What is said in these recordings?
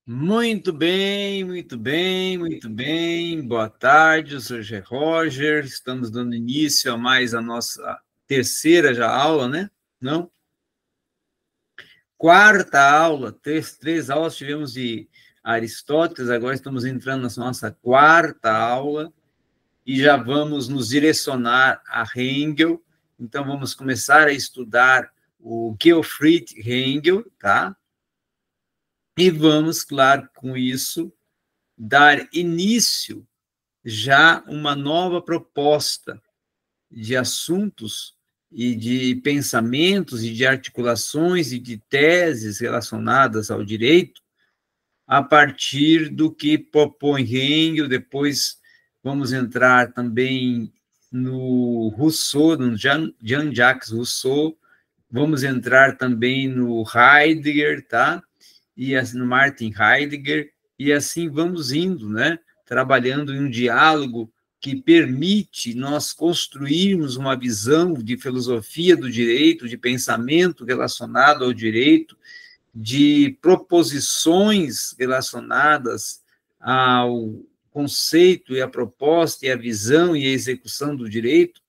Muito bem, muito bem, muito bem. Boa tarde, eu sou o G. Roger. Estamos dando início a mais a nossa terceira já aula, né? Não? Quarta aula, três aulas tivemos de Aristóteles, agora estamos entrando na nossa quarta aula e já vamos nos direcionar a Hegel. Então, vamos começar a estudar o Gottfried Hegel, tá? E vamos, claro, com isso, dar início já uma nova proposta de assuntos e de pensamentos e de articulações e de teses relacionadas ao direito a partir do que propõe Hegel. Depois vamos entrar também no Rousseau, no Jean-Jacques Rousseau, vamos entrar também no Heidegger, tá? E no Martin Heidegger, e assim vamos indo, né? Trabalhando em um diálogo que permite nós construirmos uma visão de filosofia do direito, de pensamento relacionado ao direito, de proposições relacionadas ao conceito e a proposta e a visão e a execução do direito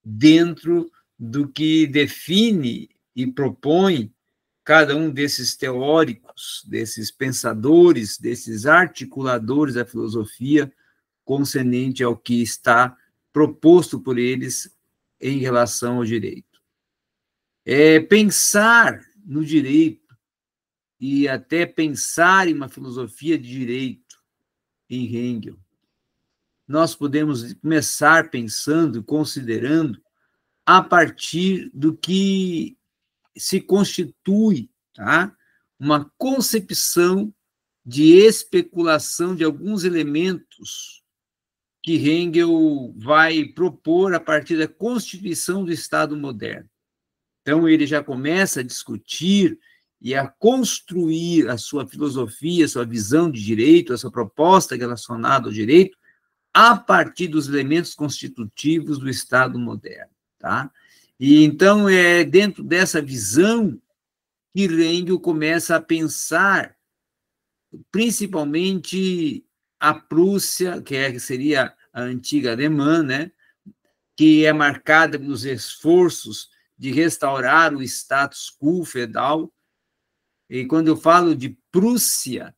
dentro do que define e propõe cada um desses teóricos, desses pensadores, desses articuladores da filosofia concernente ao que está proposto por eles em relação ao direito. Pensar no direito e até pensar em uma filosofia de direito em Hegel, nós podemos começar pensando, considerando, a partir do que se constitui, tá? Uma concepção de especulação de alguns elementos que Hegel vai propor a partir da constituição do Estado moderno. Então, ele já começa a discutir e a construir a sua filosofia, a sua visão de direito, a sua proposta relacionada ao direito, a partir dos elementos constitutivos do Estado moderno, tá? E então é dentro dessa visão que Hegel começa a pensar, principalmente a Prússia, que seria a antiga alemã, né? Que é marcada pelos esforços de restaurar o status quo feudal. E quando eu falo de Prússia,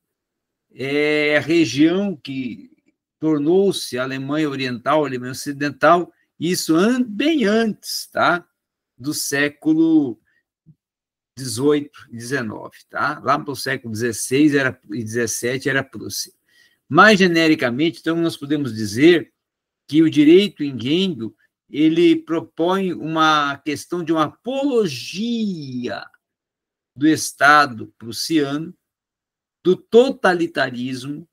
é a região que tornou-se a Alemanha Oriental, a Alemanha Ocidental, isso bem antes, tá? Do século XVIII e XIX, tá? Lá para o século XVI e XVII era Prússia. Mais genericamente, então, nós podemos dizer que o direito em Hegel, ele propõe uma questão de uma apologia do Estado prussiano, do totalitarismo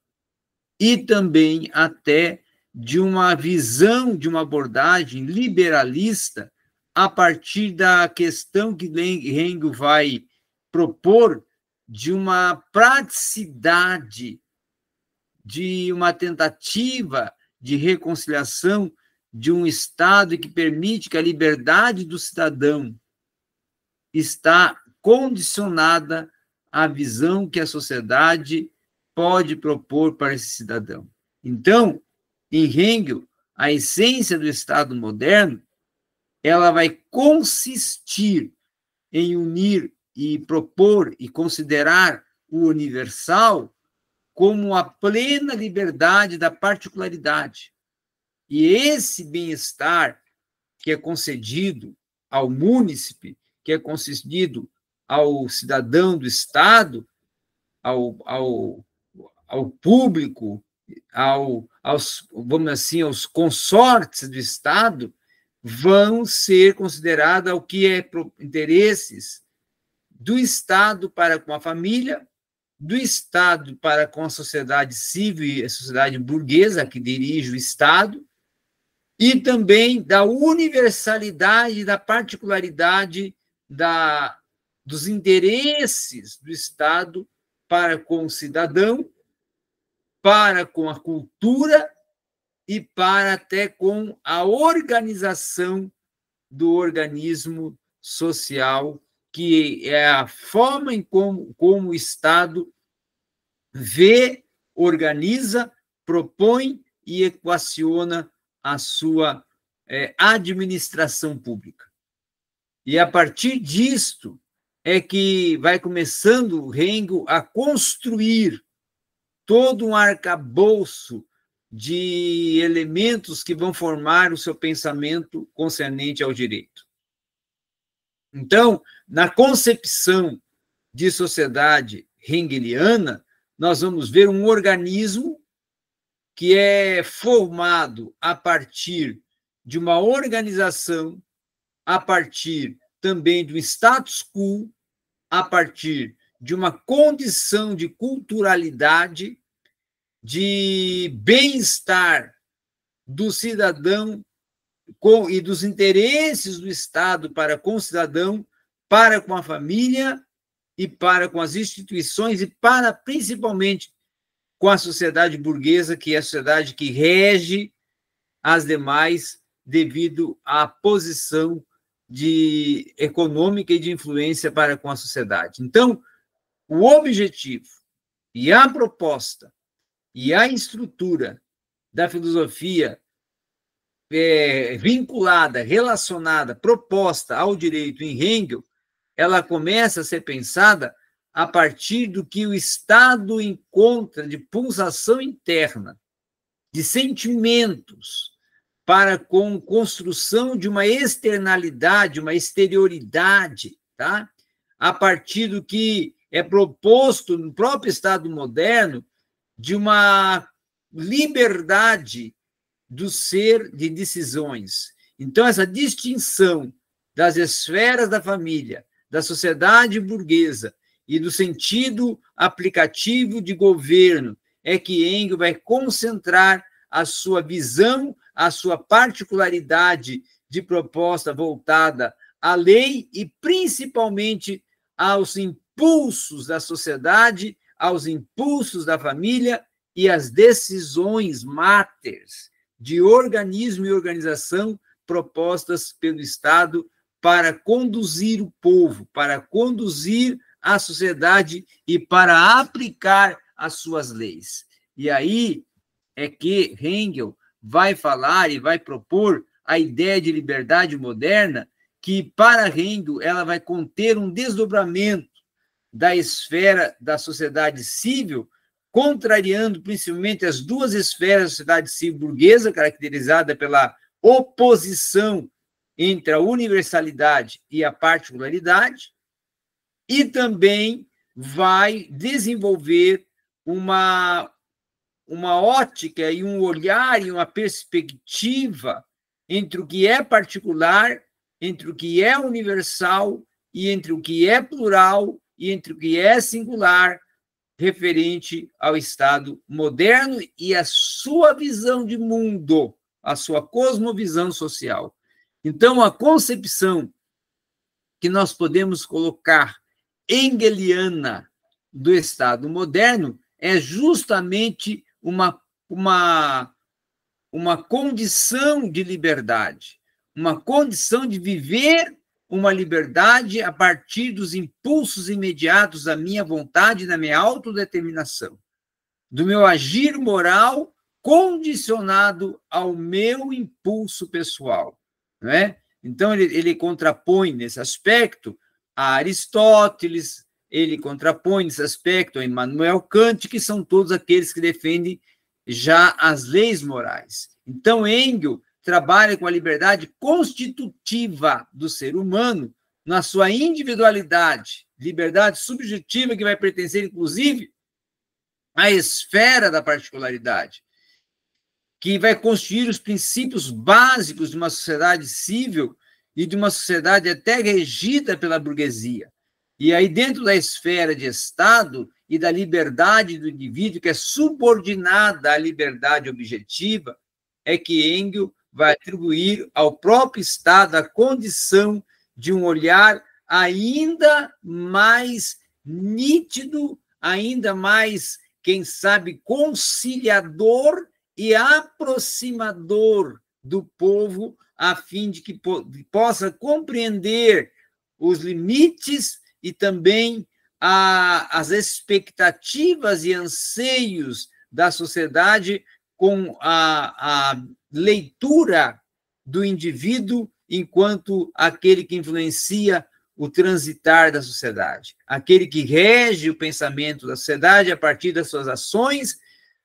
e também até de uma visão, de uma abordagem liberalista a partir da questão que Hegel vai propor de uma praticidade, de uma tentativa de reconciliação de um Estado que permite que a liberdade do cidadão está condicionada à visão que a sociedade pode propor para esse cidadão. Então, em Hegel, a essência do Estado moderno, ela vai consistir em unir e propor e considerar o universal como a plena liberdade da particularidade. E esse bem-estar que é concedido ao múnicipe, que é concedido ao cidadão do Estado, ao público, vamos assim, aos consortes do Estado, vão ser considerados o que é interesses do Estado para com a família, do Estado para com a sociedade civil e a sociedade burguesa que dirige o Estado, e também da universalidade, da particularidade dos interesses do Estado para com o cidadão, para com a cultura e para até com a organização do organismo social, que é a forma em como o Estado vê, organiza, propõe e equaciona a sua administração pública. E, a partir disto, é que vai começando o Hegel a construir todo um arcabouço de elementos que vão formar o seu pensamento concernente ao direito. Então, na concepção de sociedade hegeliana, nós vamos ver um organismo que é formado a partir de uma organização, a partir também do status quo, a partir de uma condição de culturalidade, de bem-estar do cidadão e dos interesses do Estado para com o cidadão, para com a família e para com as instituições e para, principalmente, com a sociedade burguesa, que é a sociedade que rege as demais devido à posição econômica e de influência para com a sociedade. Então, o objetivo e a proposta e a estrutura da filosofia vinculada, relacionada, proposta ao direito em Hegel, ela começa a ser pensada a partir do que o Estado encontra de pulsação interna, de sentimentos, para com construção de uma externalidade, uma exterioridade, tá? A partir do que é proposto no próprio Estado moderno de uma liberdade do ser de decisões. Então, essa distinção das esferas da família, da sociedade burguesa e do sentido aplicativo de governo é que Hegel vai concentrar a sua visão, a sua particularidade de proposta voltada à lei e, principalmente, aos impulsos da sociedade, aos impulsos da família e às decisões máteres de organismo e organização propostas pelo Estado para conduzir o povo, para conduzir a sociedade e para aplicar as suas leis. E aí é que Hegel vai falar e vai propor a ideia de liberdade moderna, que para Hegel ela vai conter um desdobramento da esfera da sociedade civil, contrariando principalmente as duas esferas da sociedade civil burguesa, caracterizada pela oposição entre a universalidade e a particularidade, e também vai desenvolver uma ótica e um olhar e uma perspectiva entre o que é particular, entre o que é universal e entre o que é plural e entre o que é singular, referente ao Estado moderno e a sua visão de mundo, a sua cosmovisão social. Então, a concepção que nós podemos colocar hegeliana do Estado moderno é justamente uma condição de liberdade, uma condição de viver uma liberdade a partir dos impulsos imediatos da minha vontade e da minha autodeterminação, do meu agir moral condicionado ao meu impulso pessoal, não é? Então, ele contrapõe nesse aspecto a Aristóteles, ele contrapõe nesse aspecto a Immanuel Kant, que são todos aqueles que defendem já as leis morais. Então, Hegel trabalha com a liberdade constitutiva do ser humano na sua individualidade, liberdade subjetiva que vai pertencer, inclusive, à esfera da particularidade, que vai constituir os princípios básicos de uma sociedade civil e de uma sociedade até regida pela burguesia. E aí, dentro da esfera de Estado e da liberdade do indivíduo, que é subordinada à liberdade objetiva, é que Hegel vai atribuir ao próprio Estado a condição de um olhar ainda mais nítido, ainda mais, quem sabe, conciliador e aproximador do povo, a fim de que possa compreender os limites e também as expectativas e anseios da sociedade com a leitura do indivíduo enquanto aquele que influencia o transitar da sociedade, aquele que rege o pensamento da sociedade a partir das suas ações,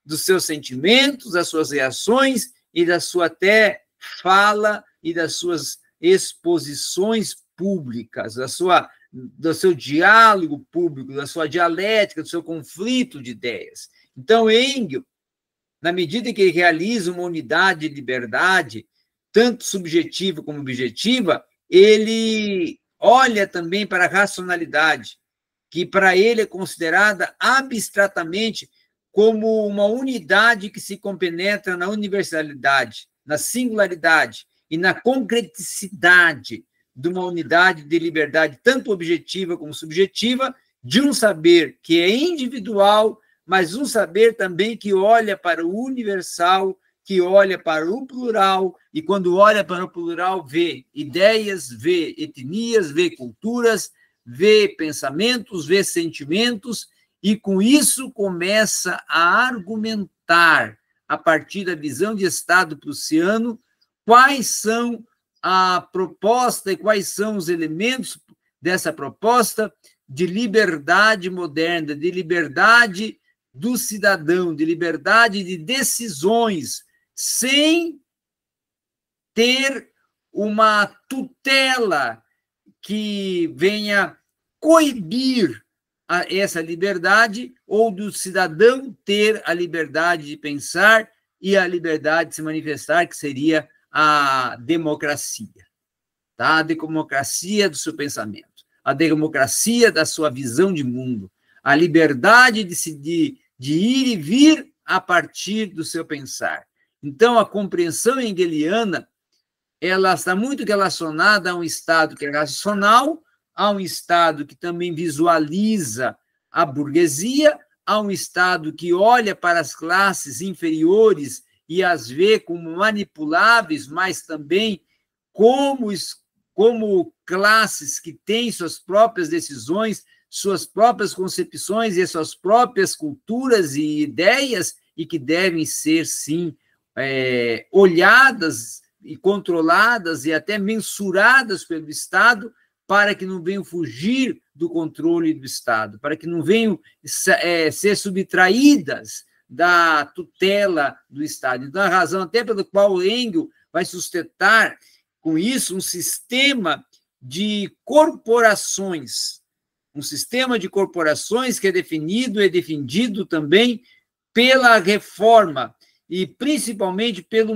dos seus sentimentos, das suas reações e da sua até fala e das suas exposições públicas, do seu diálogo público, da sua dialética, do seu conflito de ideias. Então, Engels, na medida em que ele realiza uma unidade de liberdade, tanto subjetiva como objetiva, ele olha também para a racionalidade, que para ele é considerada abstratamente como uma unidade que se compenetra na universalidade, na singularidade e na concreticidade de uma unidade de liberdade, tanto objetiva como subjetiva, de um saber que é individual, mas um saber também que olha para o universal, que olha para o plural, e quando olha para o plural, vê ideias, vê etnias, vê culturas, vê pensamentos, vê sentimentos, e com isso começa a argumentar, a partir da visão de Estado prussiano, quais são a proposta e quais são os elementos dessa proposta de liberdade moderna, de liberdade do cidadão, de liberdade de decisões, sem ter uma tutela que venha coibir essa liberdade, ou do cidadão ter a liberdade de pensar e a liberdade de se manifestar, que seria a democracia, tá? A democracia do seu pensamento, a democracia da sua visão de mundo, a liberdade de ir e vir a partir do seu pensar. Então, a compreensão hegeliana, ela está muito relacionada a um Estado que é racional, a um Estado que também visualiza a burguesia, a um Estado que olha para as classes inferiores e as vê como manipuláveis, mas também como classes que têm suas próprias decisões, suas próprias concepções e suas próprias culturas e ideias, e que devem ser, sim, olhadas e controladas e até mensuradas pelo Estado, para que não venham fugir do controle do Estado, para que não venham ser subtraídas da tutela do Estado. Então, a razão até pela qual Engels vai sustentar com isso um sistema de corporações, que é definido e defendido também pela reforma, e principalmente por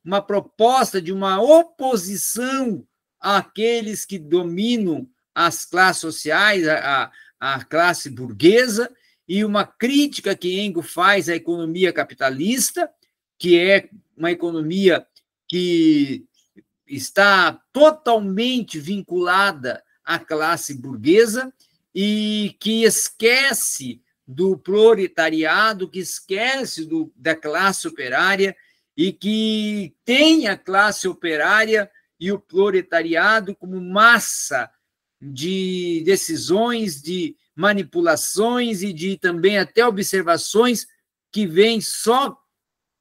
uma proposta de uma oposição àqueles que dominam as classes sociais, a classe burguesa, e uma crítica que Engels faz à economia capitalista, que é uma economia que está totalmente vinculada à classe burguesa e que esquece do proletariado, que esquece da classe operária, e que tem a classe operária e o proletariado como massa de decisões, de manipulações e de também até observações que vêm só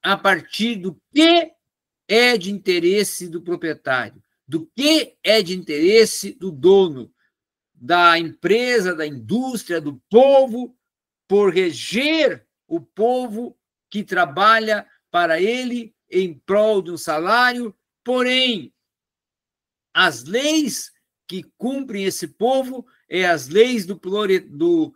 a partir do que é de interesse do proprietário, do que é de interesse do dono, da empresa, da indústria, do povo, por reger o povo que trabalha para ele em prol de um salário, porém, as leis que cumprem esse povo é as leis do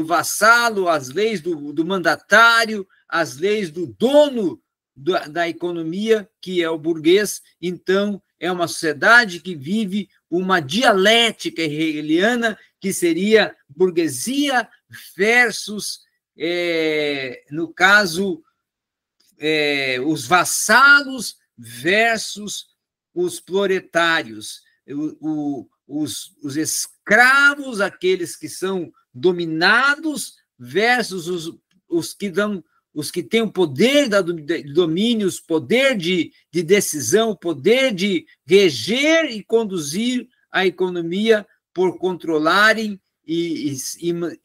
vassalo, as leis do mandatário, as leis do dono da economia, que é o burguês. Então, é uma sociedade que vive uma dialética hegeliana, que seria burguesia versus, no caso, os vassalos versus os proletários, os escravos, aqueles que são dominados, versus os que têm o poder de domínio, o poder de decisão, o poder de reger e conduzir a economia por controlarem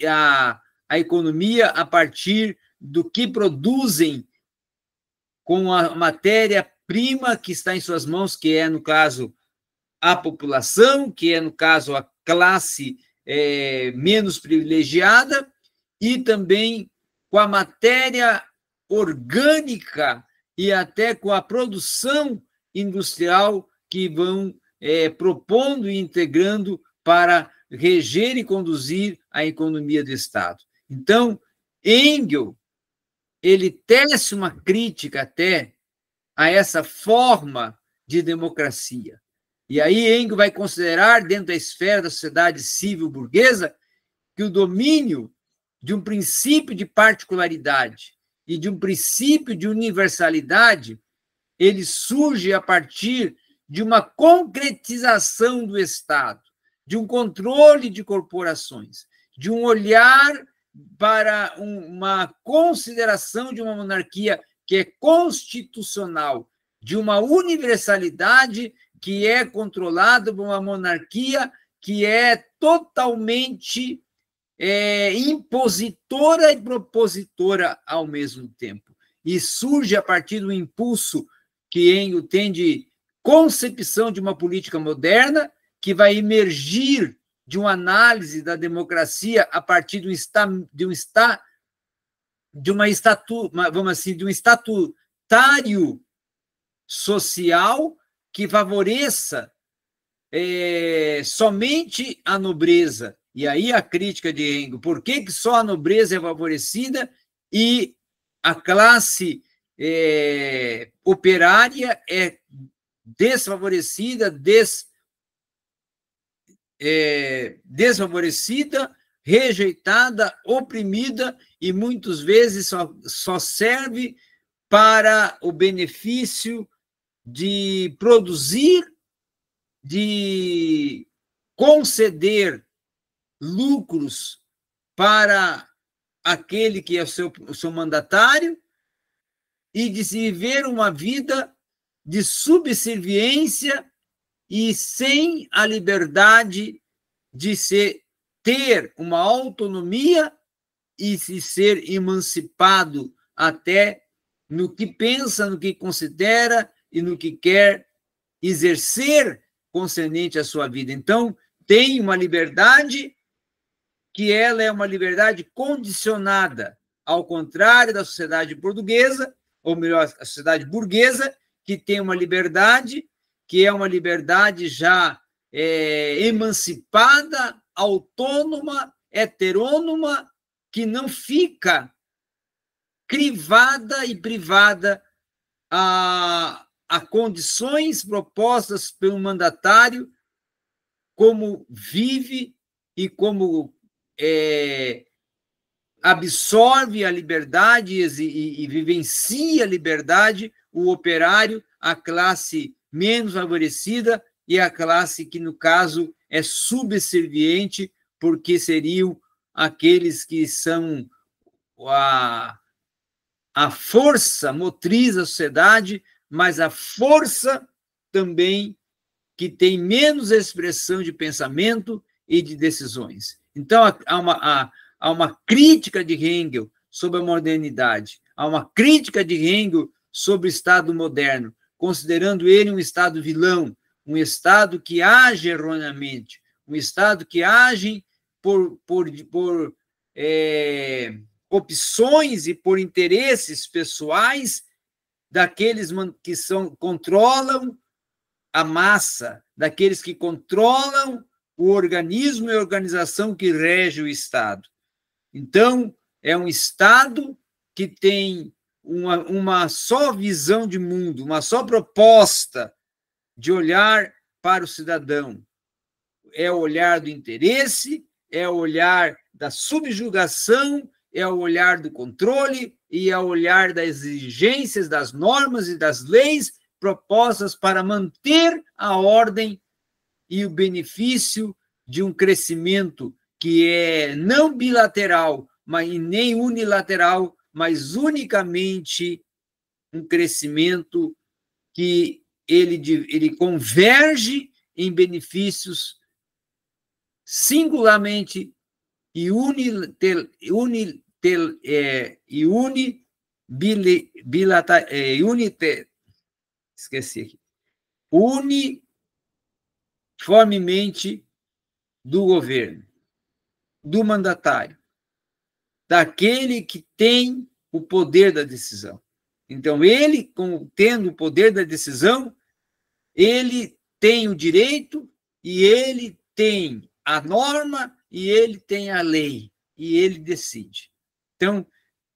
a economia a partir do que produzem com a matéria-prima que está em suas mãos, que é, no caso, a população, que é, no caso, a classe menos privilegiada, e também com a matéria orgânica e até com a produção industrial que vão propondo e integrando para reger e conduzir a economia do Estado. Então, Engels, ele tece uma crítica até a essa forma de democracia. E aí Engels vai considerar, dentro da esfera da sociedade civil burguesa, que o domínio de um princípio de particularidade e de um princípio de universalidade, ele surge a partir de uma concretização do Estado, de um controle de corporações, de um olhar para uma consideração de uma monarquia que é constitucional, de uma universalidade que é controlada por uma monarquia que é totalmente impositora e propositora ao mesmo tempo. E surge a partir do impulso que Engels tem de concepção de uma política moderna que vai emergir de uma análise da democracia a partir de um estatutário social que favoreça somente a nobreza. E aí a crítica de Engels, por que só a nobreza é favorecida e a classe operária é desfavorecida, desfavorecida, rejeitada, oprimida e muitas vezes só serve para o benefício de produzir, de conceder lucros para aquele que é o seu mandatário e de se viver uma vida de subserviência e sem a liberdade de ter uma autonomia e de ser emancipado até no que pensa, no que considera e no que quer exercer concernente à sua vida. Então, tem uma liberdade que ela é uma liberdade condicionada, ao contrário da sociedade portuguesa, ou melhor, a sociedade burguesa, que tem uma liberdade que é uma liberdade já emancipada, autônoma, heterônoma, que não fica crivada e privada a condições propostas pelo mandatário, como vive e como absorve a liberdade e vivencia a liberdade o operário, a classe menos favorecida e a classe que, no caso, é subserviente, porque seriam aqueles que são a força motriz da sociedade, mas a força também que tem menos expressão de pensamento e de decisões. Então, há uma crítica de Engels sobre a modernidade, há uma crítica de Engels sobre o Estado moderno, considerando ele um Estado vilão, um Estado que age erroneamente, um Estado que age por opções e por interesses pessoais daqueles que controlam a massa, daqueles que controlam o organismo e a organização que rege o Estado. Então, é um Estado que tem uma só visão de mundo, uma só proposta de olhar para o cidadão. É o olhar do interesse, é o olhar da subjugação, é o olhar do controle e é o olhar das exigências, das normas e das leis propostas para manter a ordem e o benefício de um crescimento que é não bilateral, mas nem unilateral, mas unicamente um crescimento que ele converge em benefícios singularmente e uniformemente do governo, do mandatário, daquele que tem o poder da decisão. Então, ele, tendo o poder da decisão, ele tem o direito e ele tem a norma e ele tem a lei e ele decide. Então,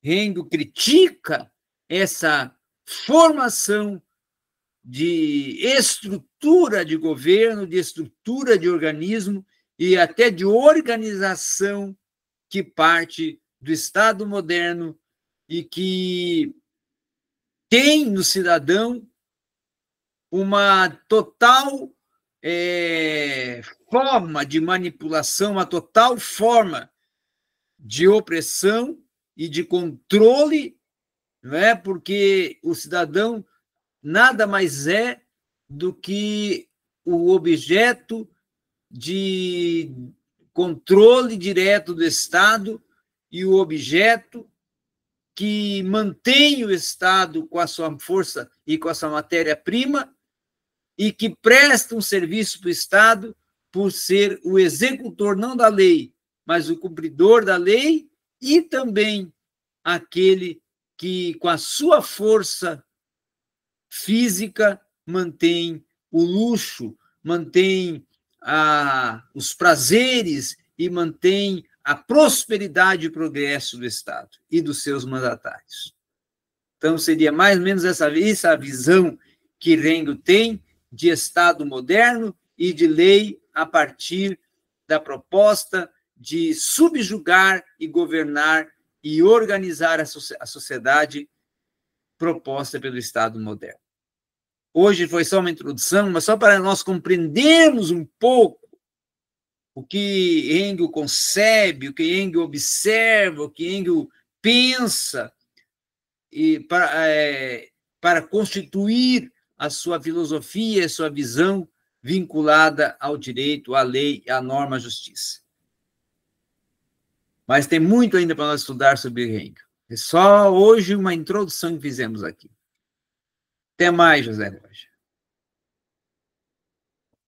Rengo critica essa formação de estrutura de governo, de estrutura de organismo e até de organização que parte do Estado moderno e que tem no cidadão uma total forma de manipulação, uma total forma de opressão e de controle, não é? Porque o cidadão nada mais é do que o objeto de controle direto do Estado e o objeto que mantém o Estado com a sua força e com a sua matéria-prima e que presta um serviço para o Estado por ser o executor não da lei, mas o cumpridor da lei e também aquele que, com a sua força física, mantém o luxo, mantém os prazeres e mantém a prosperidade e o progresso do Estado e dos seus mandatários. Então, seria mais ou menos essa visão que Rengo tem de Estado moderno e de lei a partir da proposta de subjugar e governar e organizar a sociedade proposta pelo Estado moderno. Hoje foi só uma introdução, mas só para nós compreendermos um pouco o que Rengo concebe, o que Rengo observa, o que Rengo pensa, e para constituir a sua filosofia, a sua visão vinculada ao direito, à lei, à norma, à justiça. Mas tem muito ainda para nós estudar sobre Rengo. É só hoje uma introdução que fizemos aqui. Até mais, José Rocha.